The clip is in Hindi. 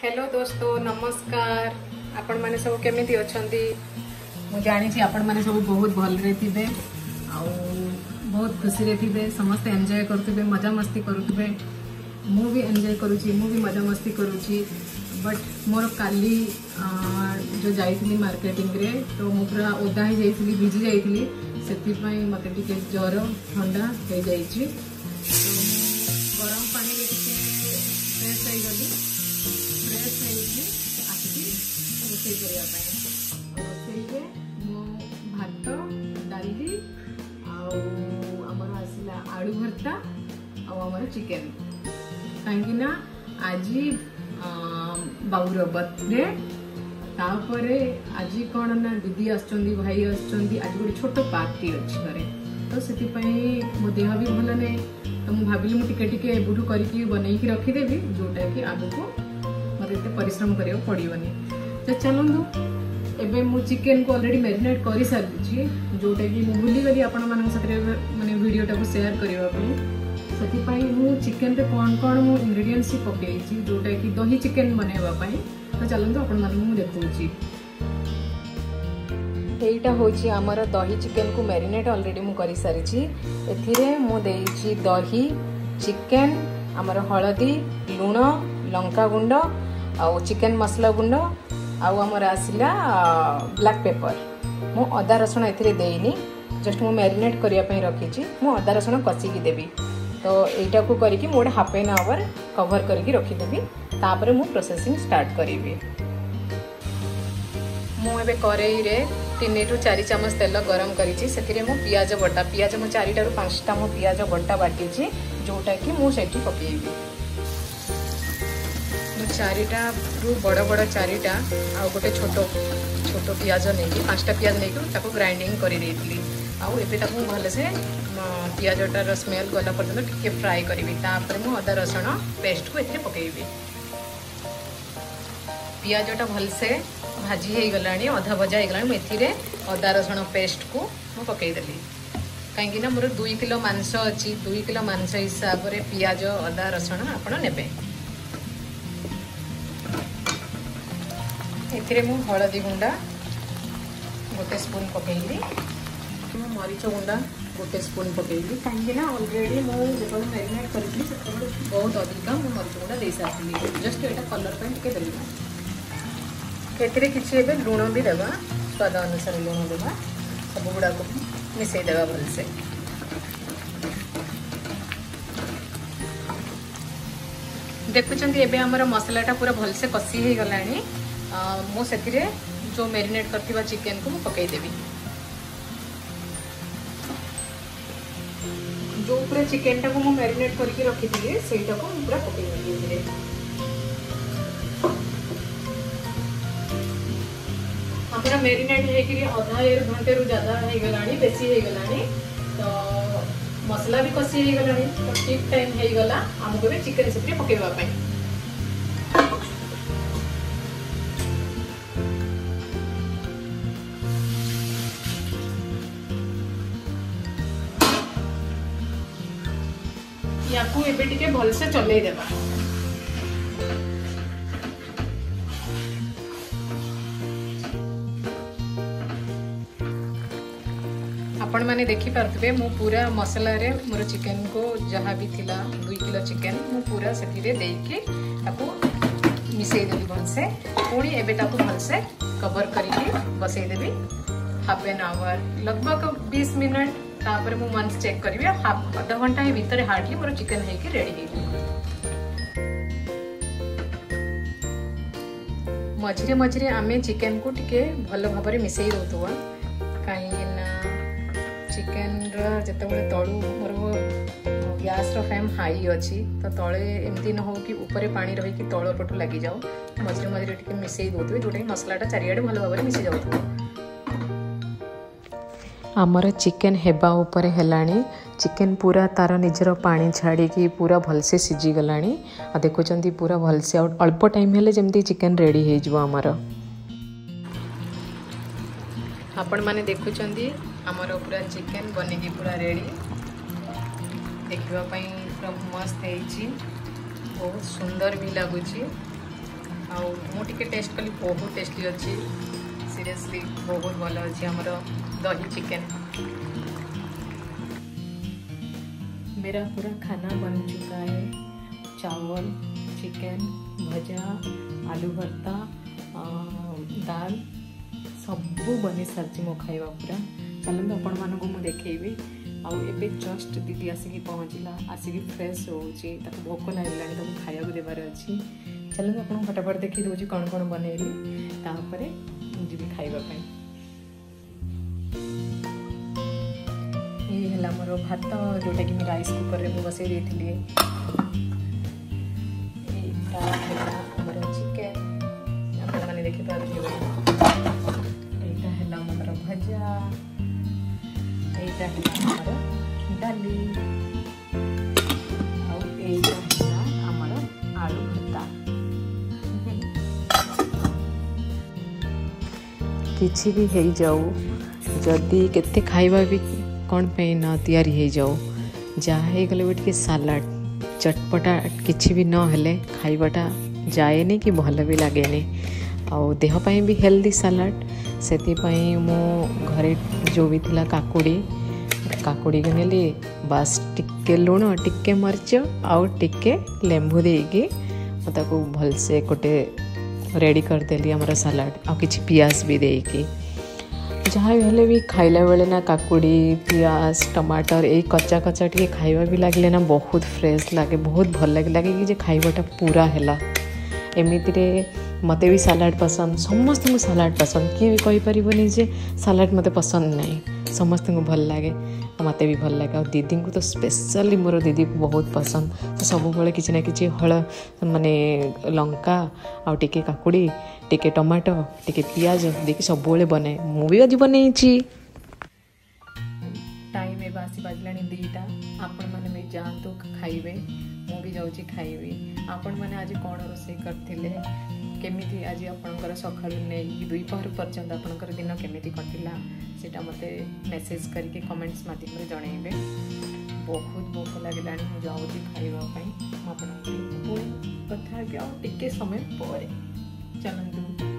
हेलो दोस्तों नमस्कार। आपण माने सब केमिति अछंती मु जानि छी आपण माने सब बहुत भल रे थिबे आ बहुत खुशी रे थिबे समस्त एन्जॉय करथिबे मजा मस्ती करथिबे मु भी एन्जॉय करूची मु भी मजा मस्ती करूची बट मोर काली जो जाइथिली मार्केटिंग रे तो मु पूरा ओदा ही जाइथिली भिजी जाइथिली सेति पई मते टिके ज्वर ठंडा हे जाइची तो गरम पानी रे टिके फ्रेश हे गली फ्रेश होइकी आसी रोषेई करिया पई रोषेई रे मो भात डाली आमर आसला आलू भर्ता आमर चिकेन कहीं ना आज बाबूर बर्थडे तापरे आज कौन ना दीदी आसुँच भाई आसुँच आज गोटे छोट पार्टी अच्छी घरे तो से मो देह भी भल नहीं तो मुझे भाविली मुझे टिके एबुठू करके बनईकी रखीदेवी जोटा कि आगको मत एत परिश्रम करा पड़ोनी तो चलू एबे मु चिकेन को ऑलरेडी मैरिनेट कर सारी जोटा कि मुझे भूलीगली आपण माने वीडियोटा को शेयर करने मु चिकेन रे कौन कौन मु इंग्रेडिएंट्स पकई जोटा कि दही चिकेन बनवाई तो चलते आपण मानू देखी एटा होची आमर दही चिकेन को मैरिनेट ऑलरेडी मु करि सारिछि एथिरे मु देइछि दही चिकेन आमर हळदी लूण लंका गुंड आ चिकेन मसला गुंड आ आमर आसिला ब्लैक पेपर मु अदा रसुण एथिरे देइनी जस्ट मु मैरिनेट करिया पई रखिछि मु अदा रसुण कसिकी देबी तो एटा को करिकि मोड हाफ एन आवर कवर करके रखीदेवी तापर मु प्रोसेसिंग स्टार्ट करी मु एबे करेई रे 3 टू 4 चामच तेल गरम करी से मु पियाज बटा पियाज मु 4 टू 5टा मु पियाज बटा बाटी जोटा कि मु सेठी पकेबी 4टा रु बड़ बड़ 4टा आ गोटे छोट छोट पियाज नहीं 5टा पियाज नहीं ताको ग्राइंडिंग करी देइतली आउ एबे ताको भल से पियाजटार स्मेल गला पर्यंत टिके फ्राए करी तापर मु अदा रसुण पेस्ट को एथे पकेबी पियाजटा भल से भाजी हो गलानी अधा भजा हो गलानी मुझे अदा रसुण पेस्ट को मु पकईदेली कहीं मोर 2 किलो मांस अच्छी 2 किलो मांस हिसाब से पियाज अदा रसुण आपण नेबे एथिरे मु हळदी गुंडा गोटे स्पून पकईली मरीच गुंडा गोटे स्पून पकईली कहीं ऑलरेडी मुझे मैरिनेट करी बहुत अधिका मु मरीच गुंडा दे सारी जस्ट यहाँ कलर पे देली एथिरे किछि एबे लूण भी देबा स्वाद अनुसार लूण देबा सब गुड़ा को मिसई देबा भलसे देखुचंती एबे हमर मसलाटा पूरा भलसे कसी हे गलानी मो सेथिरे जो मैरिनेट करथिबा चिकेन को मु पकई देबी जो पूरा चिकेन टा को मु मैरिनेट करके रखी दिए सेटा को पूरा पकई देबी पूरा मैरिनेट होकर अधा 1 घंटे रु ज्यादा हो गलानी बेसी हो गलानी तो मसला भी कसी हो गलानी तो ठीक टाइम हो गला हमको भी चिकन से पकेवा पई याकू एबे टिके भल से चलै देबा आपण माने देखि पारथबे मु पूरा मसला रे मोर चिकन को जहाँ भी थिला 2 किलो चिकन मु पूरा सेथिरे देइके ताको मिसई देबी भलसे पुणी एबे ताको भलसे कवर करके बसई देबी हाफ एन आवर लगभग 20 मिनट तापर मु मंस चेक करबी हाफ आधा घंटा ही भीतर हार्डली मोर चिकन है कि रेडी है मझिरे मझिरे आमे चिकन को टिके भल भाबरे मिसई दोतुवा कहीं चिकेन जिते तलू मोर गैस फ्लेम हाई अच्छी तो तले एमती न हो कि ऊपर पानी रही तल पटू लगी जाओ मझे मझे टे मिसई दे जोटा कि मसलाटा चारिआडे भल भाव मिसी जाऊ आमर चिकेन हेबा ऊपर हेलानी चिकेन पूरा तार निजर पानी छाड़ी पूरा भलसे सीझी गलानी आ देखुं पूरा भलसे अल्प टाइम हेले जमती चिकेन रेडी हो आमर आपण माने देखुचंदी आमर पूरा चिकेन बनिकी पूरा रेडी देखिबा पई पूरा मस्त हेची बहुत सुंदर भी लगुची आटे टेस्ट कली बहुत टेस्टी अच्छी सीरियसली बहुत भल अच्छी आमर दही चिकेन। मेरा पूरा खाना बन चुका है। चावल, चिकेन, भजा, आलू भर्ता, दाल सबू बनी सारी मो खाଇବା पूरा। चलते आपण मानक मुझे देखी आबे जस्ट दीदी आसिक पहुँचला आसिक फ्रेश होची भोक लगे खाया देवार अच्छी। चलते आपको फटाफट देखी दूसरी कौन कौन बनैली तापर जी खावाई। ये है मोर भात जोटा कि राइस कुकर में बसई देती। चिकेन मैंने देखिपारे यहाँ है मोर भजा, यहाँ है मोर डाली आमर आलू भर्ता। किसी भी हो जाऊ जदि केते खाइबा भी कौन पे न तैयारी हो जाऊ जहाँ गले भी टे सालाड चटपटा किसी भी न हेले खाइबाटा जाएनी कि भल भी लगेनि आउ देहपाई भी हेल्दी सालाड से मो घरे जो भी थिला काकुड़ी के नेली बास टिके लुण टिके मर्च आउ टिके लेंबू देकी ताको भलसे गोटे रेडी करदेली आमर सालाड आ किछि पियाज भी देकी जहाँ भी हेले भी खाइला बेले ना काकुड़ी पियाज टमाटर यही कच्चा कच्चा टे खाइबा भी लगे ना बहुत फ्रेश लगे बहुत भल लगे कि जे खाइबाटा पूरा हैला। एमितिरे मते भी सालाड पसंद समस्त को सालाड पसंद किए भी कहि परिबोनी जे सालाड मते पसंद नहीं समस्त को भल लगे मते भी भल लगे। और दीदी को तो स्पेशली मोर दीदी को बहुत पसंद तो सब बेले किसी ना किसी हल माने लंका आ टिके काकुड़ी टिके टमाटो टिके पियाज देखिए सब बेले बने मु भी आज बनई टाइम ए बासी बाजला 2टा आपण माने में जानतो खाइबे मु भी जाउची खाइबे। आपण माने आज कोन रोसे करथिले केमिति आज आपनकर सखाळु नै दुपहर पर्यंत आपनकर दिन केमिति कटिला सेटा मते मेसेज करके कमेंट्स माध्यम रे जणाइबे। बहुत भोक लागलानी मु जाउची खाइबा पई आपन पुणी कथा के टिके समय पर चलंतु।